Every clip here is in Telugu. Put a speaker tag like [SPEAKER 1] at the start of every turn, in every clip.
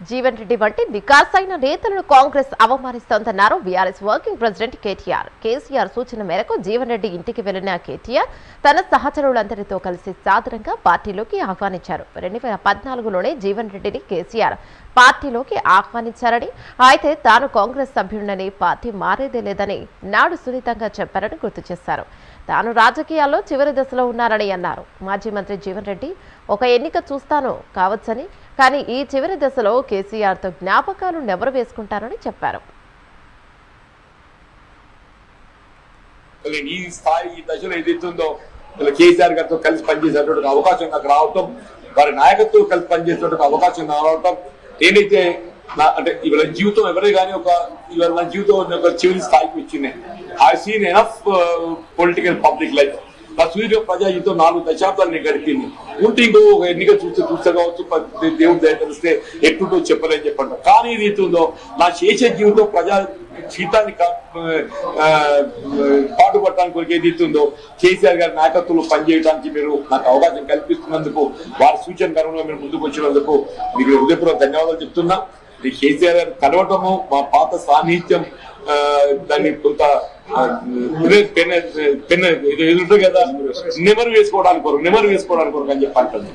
[SPEAKER 1] జీవన్ రెడ్డి వంటి నికార్సైన నేతలను కాంగ్రెస్ అవమానిస్తోందన్నారు బీఆర్ఎస్ వర్కింగ్ ప్రెసిడెంట్ కేటీఆర్. కేసీఆర్ సూచన మేరకు జీవన్ రెడ్డి ఇంటికి వెళ్లిన కేటీఆర్ తన సహచరులందరితో కలిసి సాదరంగా పార్టీలోకి ఆహ్వానించారు. 2014లోనే జీవన్ రెడ్డిని కేసీఆర్ పార్టీలోకి ఆహ్వానించారని, అయితే తాను కాంగ్రెస్ సభ్యుడినని పార్టీ మారేదే లేదని నాడు సున్నితంగా చెప్పారని గుర్తు చేశారు. తాను రాజకీయాల్లో చివరి దశలో ఉన్నారని అన్నారు. మాజీ మంత్రి జీవన్ రెడ్డి ఒక ఎన్నిక చూస్తాను కావచ్చని, కానీ ఈ చివరి దశలో కేసీఆర్తో జ్ఞాపకాలు నెమరు వేసుకుంటారని చెప్పారు.
[SPEAKER 2] ఈ స్థాయి ఈ దశలో ఏదైతుందో కేసీఆర్ గారితో కలిసి పనిచేసేటువంటి అవకాశం నాకు రావటం, వారి నాయకత్వం కలిసి పనిచేసేటువంటి అవకాశం రావటం, నేనైతే అంటే ఇవాళ జీవితం ఎవరే కానీ ఇవాళ నా జీవితం ఒక చివరి స్థాయికి వచ్చింది. I seen enough political public life. నా సూర్య ప్రజా జీవితం 4 దశాబ్దాలు నేను గడిపింది. ఉంటే ఇంకో ఒక ఎన్నిక చూస్తే కావచ్చు, దేవుడు దయ తెలిస్తే ఎట్టుంటో చెప్పలేని చెప్పండి. కానీ ఏదైతే ఉందో నా చేసే జీవితం ప్రజా జీవితాన్ని పాటుపడటానికి కొరకు ఏదైతే ఉందో కేసీఆర్ గారి నాయకత్వంలో పనిచేయడానికి మీరు నాకు అవకాశం కల్పిస్తున్నందుకు, వారి సూచన కనుక మీరు ముందుకు వచ్చినందుకు మీకు హృదయపూర్వక ధన్యవాదాలు చెప్తున్నా. కేసీఆర్ గారు కలవటము, మా పాత సాన్నిహిత్యం, దాన్ని కొంత ఎదురు కదా నెమరు వేసుకోవడానికి కొరకు అని చెప్పి అంటుంది.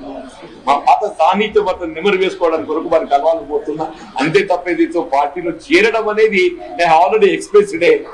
[SPEAKER 2] మా పాత సాన్నిహిత్యం మాత్రం నెమరు వేసుకోవడానికి కొరకు వారికి కలవాలని పోతున్నా. అంతే తప్ప ఇది పార్టీలో చేరడం అనేది నేను ఆల్రెడీ ఎక్స్ప్రెస్డ్.